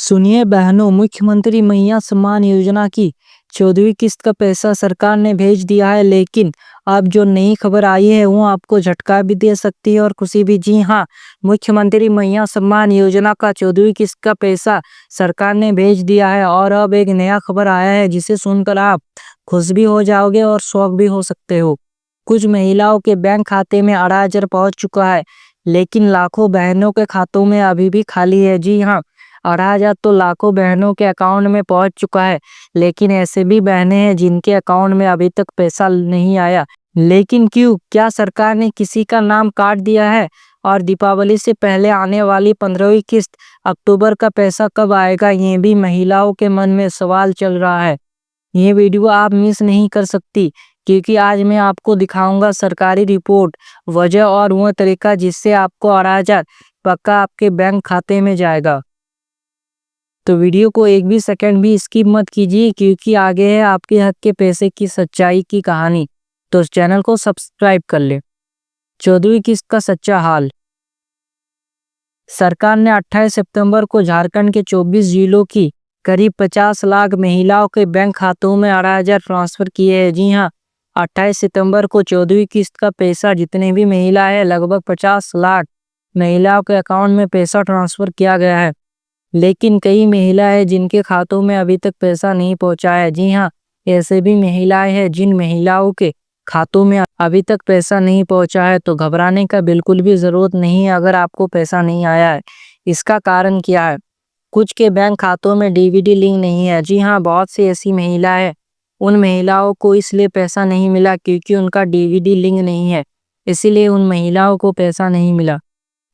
सुनिए बहनों, मुख्यमंत्री महिला सम्मान योजना की 14वीं किस्त का पैसा सरकार ने भेज दिया है। लेकिन अब जो नई खबर आई है वो आपको झटका भी दे सकती है और खुशी भी। जी हाँ, मुख्यमंत्री महिला सम्मान योजना का 14वीं किस्त का पैसा सरकार ने भेज दिया है। और अब एक नया खबर आया है जिसे सुनकर आप खुश भी हो जाओगे और शौक भी हो सकते हो। कुछ महिलाओं के बैंक खाते में 18,000 पहुंच चुका है, लेकिन लाखों बहनों के खातों में अभी भी खाली है। जी हाँ, 18,000 तो लाखों बहनों के अकाउंट में पहुंच चुका है, लेकिन ऐसे भी बहनें हैं जिनके अकाउंट में अभी तक पैसा नहीं आया। लेकिन क्यों? क्या सरकार ने किसी का नाम काट दिया है? और दीपावली से पहले आने वाली 15वीं किस्त अक्टूबर का पैसा कब आएगा? ये भी महिलाओं के मन में सवाल चल रहा है। ये वीडियो आप मिस नहीं कर सकती, क्योंकि आज मैं आपको दिखाऊंगा सरकारी रिपोर्ट, वजह और वो तरीका जिससे आपको 18,000 पक्का आपके बैंक खाते में जाएगा। तो वीडियो को एक भी सेकंड भी स्किप मत कीजिए, क्योंकि आगे है आपके हक के पैसे की सच्चाई की कहानी। तो इस चैनल को सब्सक्राइब कर ले। 14वीं किस्त का सच्चा हाल। सरकार ने 28 सितंबर को झारखंड के 24 जिलों की करीब 50 लाख महिलाओं के बैंक खातों में 18,000 ट्रांसफर किए हैं। जी हाँ, 28 सितंबर को 14वीं किस्त का पैसा जितने भी महिला है लगभग 50 लाख महिलाओं के अकाउंट में पैसा ट्रांसफर किया गया है। लेकिन कई महिलाएं हैं जिनके खातों में अभी तक पैसा नहीं पहुंचा है। जी हाँ, ऐसे भी महिलाएं हैं जिन महिलाओं के खातों में अभी तक पैसा नहीं पहुंचा है। तो घबराने का बिल्कुल भी ज़रूरत नहीं है अगर आपको पैसा नहीं आया है। इसका कारण क्या है? कुछ के बैंक खातों में डीवीडी लिंक नहीं है। जी हाँ, बहुत सी ऐसी महिलाएं हैं, उन महिलाओं को इसलिए पैसा नहीं मिला क्योंकि उनका डीवीडी लिंक नहीं है, इसीलिए उन महिलाओं को पैसा नहीं मिला।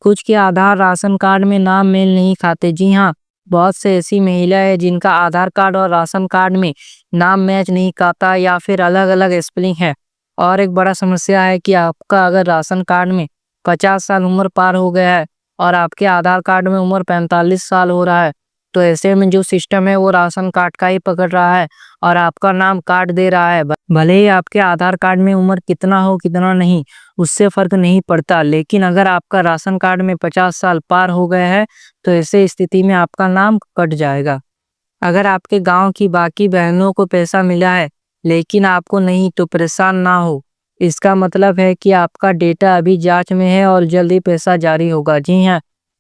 कुछ के आधार राशन कार्ड में नाम मेल नहीं खाते। जी हाँ, बहुत से ऐसी महिलाएं हैं जिनका आधार कार्ड और राशन कार्ड में नाम मैच नहीं खाता या फिर अलग अलग स्पेलिंग है। और एक बड़ा समस्या है कि आपका अगर राशन कार्ड में 50 साल उम्र पार हो गया है और आपके आधार कार्ड में उम्र 45 साल हो रहा है, तो ऐसे में जो सिस्टम है वो राशन कार्ड का ही पकड़ रहा है और आपका नाम काट दे रहा है। भले ही आपके आधार कार्ड में उम्र कितना हो कितना नहीं, उससे फर्क नहीं पड़ता। लेकिन अगर आपका राशन कार्ड में 50 साल पार हो गया है तो ऐसे स्थिति में आपका नाम कट जाएगा। अगर आपके गांव की बाकी बहनों को पैसा मिला है लेकिन आपको नहीं, तो परेशान ना हो। इसका मतलब है कि आपका डेटा अभी जांच में है और जल्दी पैसा जारी होगा। जी हाँ,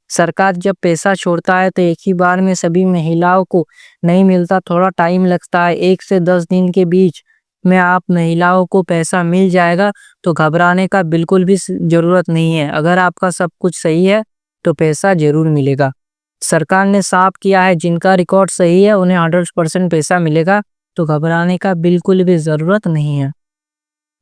सरकार जब पैसा छोड़ता है तो एक ही बार में सभी महिलाओं को नहीं मिलता, थोड़ा टाइम लगता है। 1 से 10 दिन के बीच में आप महिलाओं को पैसा मिल जाएगा। तो घबराने का बिल्कुल भी ज़रूरत नहीं है। अगर आपका सब कुछ सही है तो पैसा ज़रूर मिलेगा। सरकार ने साफ किया है, जिनका रिकॉर्ड सही है उन्हें 100% पैसा मिलेगा। तो घबराने का बिल्कुल भी ज़रूरत नहीं है।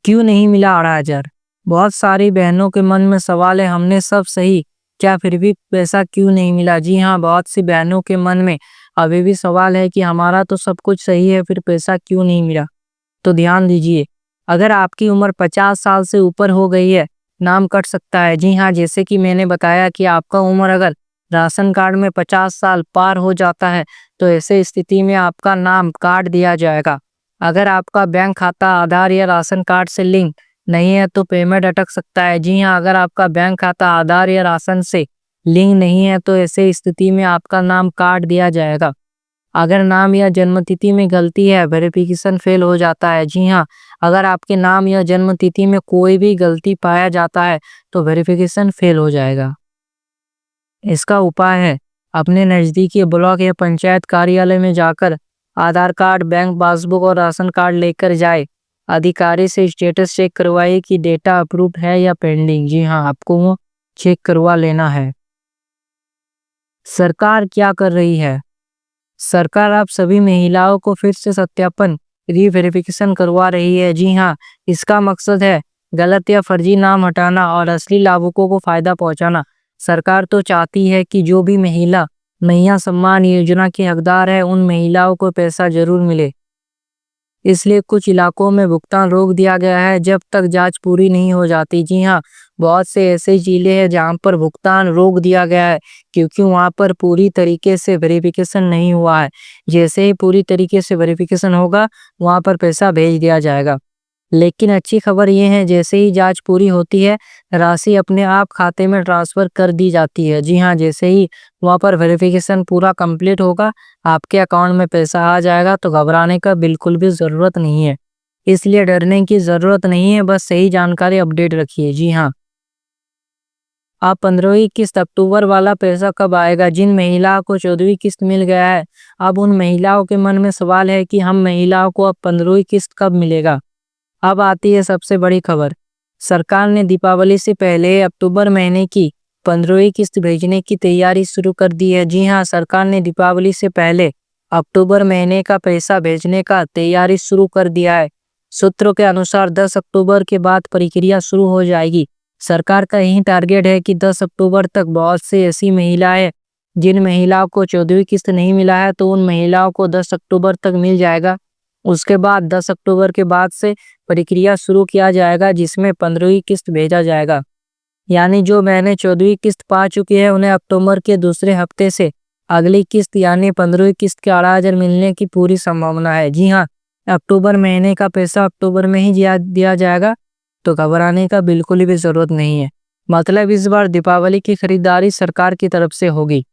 क्यों नहीं मिला 18,000? बहुत सारी बहनों के मन में सवाल है, हमने सब सही, क्या फिर भी पैसा क्यों नहीं मिला? जी हाँ, बहुत सी बहनों के मन में अभी भी सवाल है कि हमारा तो सब कुछ सही है, फिर पैसा क्यों नहीं मिला? तो ध्यान दीजिए, अगर आपकी उम्र 50 साल से ऊपर हो गई है, नाम कट सकता है। जी हाँ, जैसे कि मैंने बताया कि आपका उम्र अगर राशन कार्ड में 50 साल पार हो जाता है तो ऐसे स्थिति में आपका नाम काट दिया जाएगा। अगर आपका बैंक खाता आधार या राशन कार्ड से लिंक नहीं है तो पेमेंट अटक सकता है। जी हाँ, अगर आपका बैंक खाता आधार या राशन से लिंक नहीं है तो ऐसे स्थिति में आपका नाम काट दिया जाएगा। अगर नाम या जन्मतिथि में गलती है, वेरिफिकेशन फेल हो जाता है। जी हाँ, अगर आपके नाम या जन्मतिथि में कोई भी गलती पाया जाता है तो वेरिफिकेशन फेल हो जाएगा। इसका उपाय है, अपने नज़दीकी ब्लॉक या पंचायत कार्यालय में जाकर आधार कार्ड, बैंक पासबुक और राशन कार्ड लेकर जाए। अधिकारी से स्टेटस चेक करवाइए कि डेटा अप्रूव है या पेंडिंग। जी हाँ, आपको वो चेक करवा लेना है। सरकार क्या कर रही है? सरकार अब सभी महिलाओं को फिर से सत्यापन रीवेरिफिकेशन करवा रही है। जी हाँ, इसका मकसद है गलत या फर्जी नाम हटाना और असली लाभुकों को फायदा पहुंचाना। सरकार तो चाहती है कि जो भी महिला सम्मान योजना के हकदार है उन महिलाओं को पैसा जरूर मिले। इसलिए कुछ इलाकों में भुगतान रोक दिया गया है जब तक जांच पूरी नहीं हो जाती। जी हाँ, बहुत से ऐसे जिले हैं जहां पर भुगतान रोक दिया गया है क्योंकि वहां पर पूरी तरीके से वेरिफिकेशन नहीं हुआ है। जैसे ही पूरी तरीके से वेरिफिकेशन होगा वहां पर पैसा भेज दिया जाएगा। लेकिन अच्छी खबर ये है, जैसे ही जांच पूरी होती है राशि अपने आप खाते में ट्रांसफर कर दी जाती है। जी हाँ, जैसे ही वहाँ पर वेरिफिकेशन पूरा कंप्लीट होगा आपके अकाउंट में पैसा आ जाएगा, तो घबराने का बिल्कुल भी ज़रूरत नहीं है। इसलिए डरने की ज़रूरत नहीं है, बस सही जानकारी अपडेट रखिए। जी हाँ, अब 15वीं किस्त अक्टूबर वाला पैसा कब आएगा? जिन महिलाओं को 14वीं किस्त मिल गया है, अब उन महिलाओं के मन में सवाल है कि हम महिलाओं को अब 15वीं किस्त कब मिलेगा? अब आती है सबसे बड़ी खबर। सरकार ने दीपावली से पहले अक्टूबर महीने की 15वीं किस्त भेजने की तैयारी शुरू कर दी है। जी हाँ, सरकार ने दीपावली से पहले अक्टूबर महीने का पैसा भेजने का तैयारी शुरू कर दिया है। सूत्रों के अनुसार 10 अक्टूबर के बाद प्रक्रिया शुरू हो जाएगी। सरकार का यही टारगेट है कि 10 अक्टूबर तक बहुत सी ऐसी महिलाएं जिन महिलाओं को 14वीं किस्त नहीं मिला है, तो उन महिलाओं को 10 अक्टूबर तक मिल जाएगा। उसके बाद 10 अक्टूबर के बाद से प्रक्रिया शुरू किया जाएगा, जिसमें 15वीं किस्त भेजा जाएगा। यानी जो मैंने 14वीं किस्त पा चुकी है उन्हें अक्टूबर के दूसरे हफ्ते से अगली किस्त यानी 15वीं किस्त के 18,000 मिलने की पूरी संभावना है। जी हाँ, अक्टूबर महीने का पैसा अक्टूबर में ही दिया जाएगा, तो घबराने का बिल्कुल भी ज़रूरत नहीं है। मतलब इस बार दीपावली की खरीदारी सरकार की तरफ से होगी।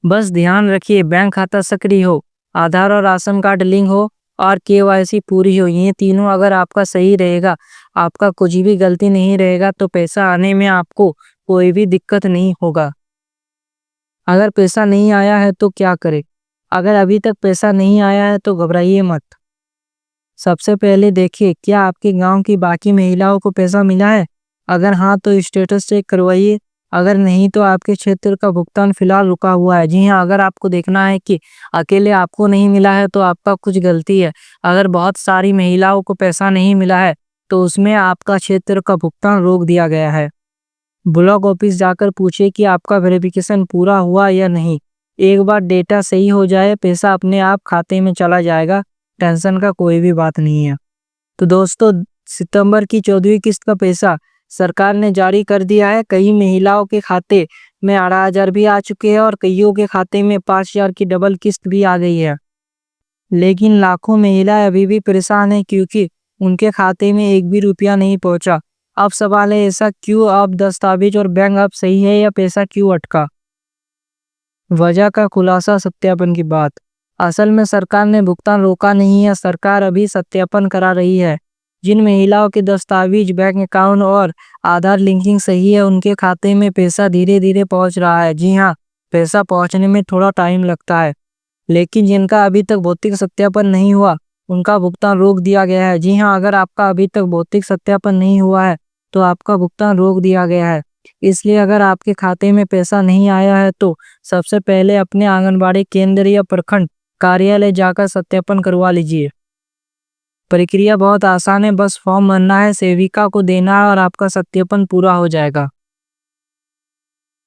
बस ध्यान रखिए, बैंक खाता सक्रिय हो, आधार और राशन कार्ड लिंक हो और केवाईसी पूरी हो। ये तीनों अगर आपका सही रहेगा, आपका कुछ भी गलती नहीं रहेगा, तो पैसा आने में आपको कोई भी दिक्कत नहीं होगा। अगर पैसा नहीं आया है तो क्या करें? अगर अभी तक पैसा नहीं आया है तो घबराइए मत। सबसे पहले देखिए क्या आपके गांव की बाकी महिलाओं को पैसा मिला है। अगर हाँ तो स्टेटस चेक करवाइए, अगर नहीं तो आपके क्षेत्र का भुगतान फिलहाल रुका हुआ है। जी हाँ, अगर आपको देखना है कि अकेले आपको नहीं मिला है तो आपका कुछ गलती है। अगर बहुत सारी महिलाओं को पैसा नहीं मिला है तो उसमें आपका क्षेत्र का भुगतान रोक दिया गया है। ब्लॉक ऑफिस जाकर पूछिए कि आपका वेरिफिकेशन पूरा हुआ या नहीं। एक बार डेटा सही हो जाए पैसा अपने आप खाते में चला जाएगा, टेंशन का कोई भी बात नहीं है। तो दोस्तों, सितंबर की 14वीं किस्त का पैसा सरकार ने जारी कर दिया है। कई महिलाओं के खाते में 18,000 भी आ चुके हैं और कईयों के खाते में 5,000 की डबल किस्त भी आ गई है। लेकिन लाखों महिलाएं अभी भी परेशान हैं क्योंकि उनके खाते में एक भी रुपया नहीं पहुंचा। अब सवाल है ऐसा क्यों? अब दस्तावेज और बैंक अब सही है या पैसा क्यों अटका? वजह का खुलासा सत्यापन की बात। असल में सरकार ने भुगतान रोका नहीं है, सरकार अभी सत्यापन करा रही है। जिन महिलाओं के दस्तावेज, बैंक अकाउंट और आधार लिंकिंग सही है उनके खाते में पैसा धीरे धीरे पहुंच रहा है। जी हाँ, पैसा पहुंचने में थोड़ा टाइम लगता है, लेकिन जिनका अभी तक भौतिक सत्यापन नहीं हुआ उनका भुगतान रोक दिया गया है। जी हाँ, अगर आपका अभी तक भौतिक सत्यापन नहीं हुआ है तो आपका भुगतान रोक दिया गया है। इसलिए अगर आपके खाते में पैसा नहीं आया है तो सबसे पहले अपने आंगनबाड़ी केंद्र या प्रखंड कार्यालय जाकर सत्यापन करवा लीजिए। प्रक्रिया बहुत आसान है, बस फॉर्म भरना है, सेविका को देना है और आपका सत्यापन पूरा हो जाएगा।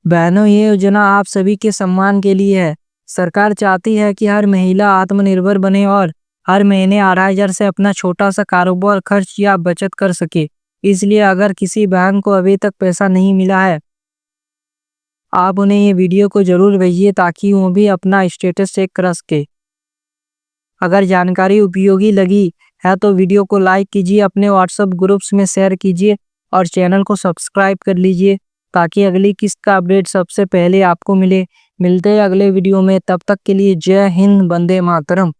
बहनों, ये योजना आप सभी के सम्मान के लिए है। सरकार चाहती है कि हर महिला आत्मनिर्भर बने और हर महीने 18,000 से अपना छोटा सा कारोबार खर्च या बचत कर सके। इसलिए अगर किसी बहन को अभी तक पैसा नहीं मिला है, आप उन्हें ये वीडियो को जरूर भेजिए ताकि वो भी अपना स्टेटस चेक कर सके। अगर जानकारी उपयोगी लगी है तो वीडियो को लाइक कीजिए, अपने व्हाट्सएप ग्रुप्स में शेयर कीजिए और चैनल को सब्सक्राइब कर लीजिए ताकि अगली किस्त का अपडेट सबसे पहले आपको मिले। मिलते हैं अगले वीडियो में, तब तक के लिए जय हिंद, वंदे मातरम।